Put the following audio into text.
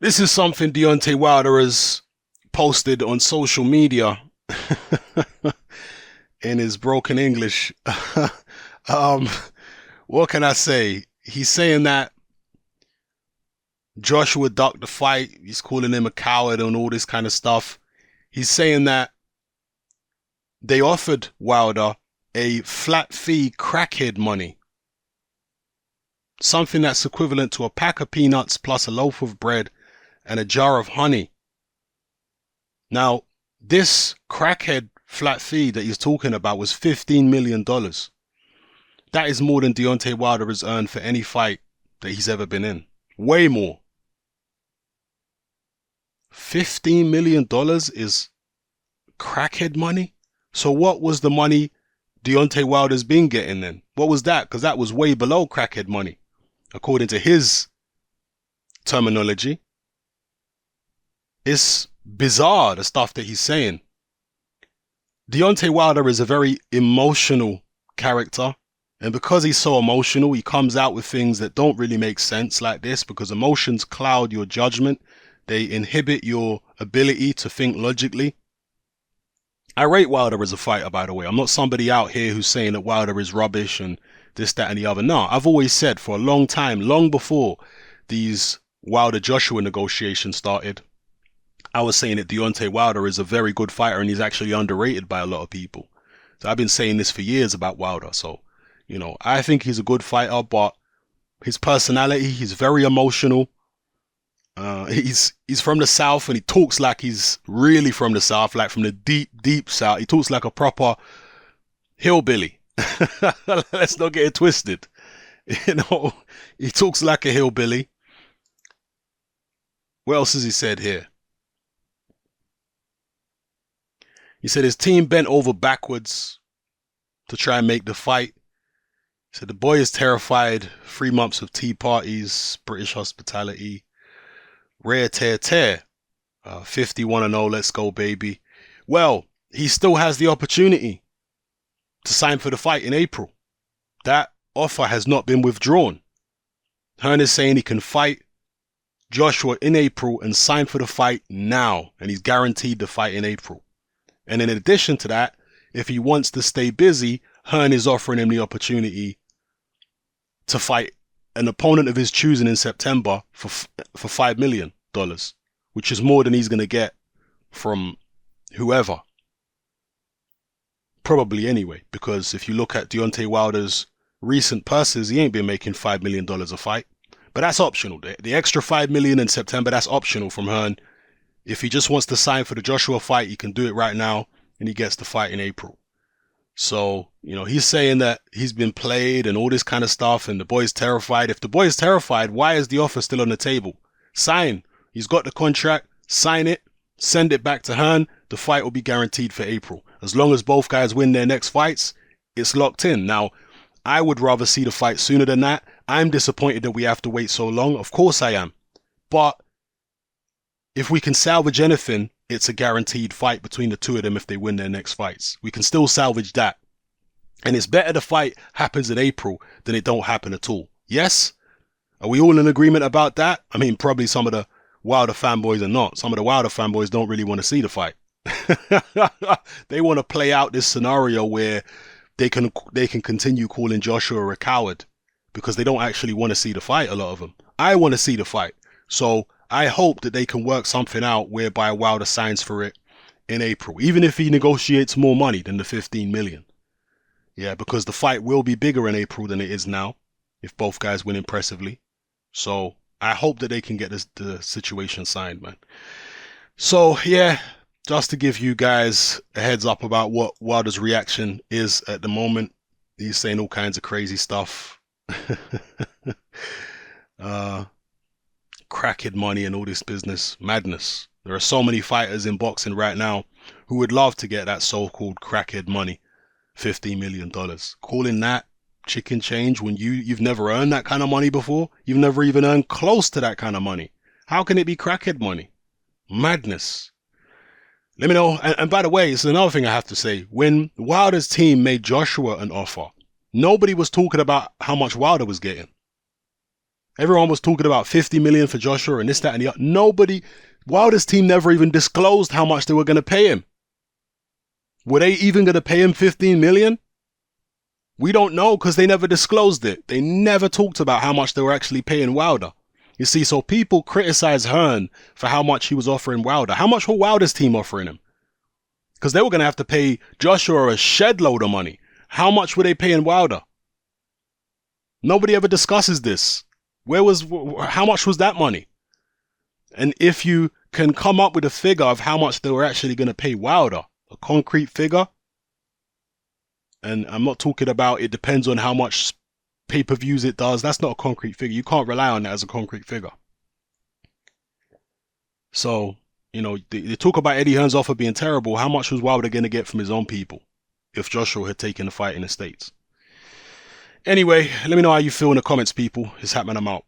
This is something Deontay Wilder has posted on social media in his broken English. um, what can I say? He's saying that Joshua ducked the fight. He's calling him a coward and all this kind of stuff. He's saying that they offered Wilder a flat fee crackhead money, something that's equivalent to a pack of peanuts plus a loaf of bread and a jar of honey. Now, this crackhead flat fee that he's talking about was $15 million. That is more than Deontay Wilder has earned for any fight that he's ever been in. Way more. $15 million is crackhead money? So what was the money Deontay Wilder's been getting then? What was that? Because that was way below crackhead money, according to his terminology. It's bizarre, the stuff that he's saying. Deontay Wilder is a very emotional character. And because he's so emotional, he comes out with things that don't really make sense like this, because emotions cloud your judgment. They inhibit your ability to think logically. I rate Wilder as a fighter, by the way. I'm not somebody out here who's saying that Wilder is rubbish and this, that, and the other. No, I've always said for a long time, long before these Wilder-Joshua negotiations started, I was saying that Deontay Wilder is a very good fighter and he's actually underrated by a lot of people. So I've been saying this for years about Wilder. So, I think he's a good fighter, but his personality, he's very emotional. He's from the South and he talks like he's really from the South, like from the deep, deep South. He talks like a proper hillbilly. Let's not get it twisted. He talks like a hillbilly. What else has he said here? He said his team bent over backwards to try and make the fight. He said the boy is terrified. 3 months of tea parties, British hospitality. Rare tear tear. 51-0, let's go, baby. Well, he still has the opportunity to sign for the fight in April. That offer has not been withdrawn. Hearn is saying he can fight Joshua in April and sign for the fight now. And he's guaranteed the fight in April. And in addition to that, if he wants to stay busy, Hearn is offering him the opportunity to fight an opponent of his choosing in September for $5 million, which is more than he's going to get from whoever. Probably anyway, because if you look at Deontay Wilder's recent purses, he ain't been making $5 million a fight. But that's optional. The extra $5 million in September, that's optional from Hearn. If he just wants to sign for the Joshua fight, he can do it right now, and he gets the fight in April. So, he's saying that he's been played and all this kind of stuff, and the boy's terrified. If the boy's terrified, why is the offer still on the table? Sign. He's got the contract. Sign it. Send it back to Hearn. The fight will be guaranteed for April. As long as both guys win their next fights, it's locked in. Now, I would rather see the fight sooner than that. I'm disappointed that we have to wait so long. Of course I am. But if we can salvage anything, it's a guaranteed fight between the two of them if they win their next fights. We can still salvage that. And it's better the fight happens in April than it don't happen at all. Yes? Are we all in agreement about that? I mean, probably some of the Wilder fanboys are not. Some of the Wilder fanboys don't really want to see the fight. They want to play out this scenario where they can continue calling Joshua a coward because they don't actually want to see the fight, a lot of them. I want to see the fight. So I hope that they can work something out whereby Wilder signs for it in April, even if he negotiates more money than the $15 million. Yeah, because the fight will be bigger in April than it is now if both guys win impressively. So I hope that they can get the situation signed, man. So yeah, just to give you guys a heads up about what Wilder's reaction is at the moment. He's saying all kinds of crazy stuff. Crackhead money and all this business. Madness. There are so many fighters in boxing right now who would love to get that so-called crackhead money. $15 million. Calling that chicken change when you've never earned that kind of money before? You've never even earned close to that kind of money. How can it be crackhead money? Madness. Let me know. And by the way, it's another thing I have to say. When Wilder's team made Joshua an offer, nobody was talking about how much Wilder was getting. Everyone was talking about 50 million for Joshua and this, that, and the other. Nobody, Wilder's team never even disclosed how much they were going to pay him. Were they even going to pay him 15 million? We don't know because they never disclosed it. They never talked about how much they were actually paying Wilder. You see, so people criticize Hearn for how much he was offering Wilder. How much were Wilder's team offering him? Because they were going to have to pay Joshua a shed load of money. How much were they paying Wilder? Nobody ever discusses this. How much was that money? And if you can come up with a figure of how much they were actually going to pay Wilder, a concrete figure, and I'm not talking about it depends on how much pay-per-views it does. That's not a concrete figure. You can't rely on that as a concrete figure. So, they talk about Eddie Hearn's offer being terrible. How much was Wilder going to get from his own people if Joshua had taken the fight in the States? Anyway, let me know how you feel in the comments, people. It's happening. I'm out.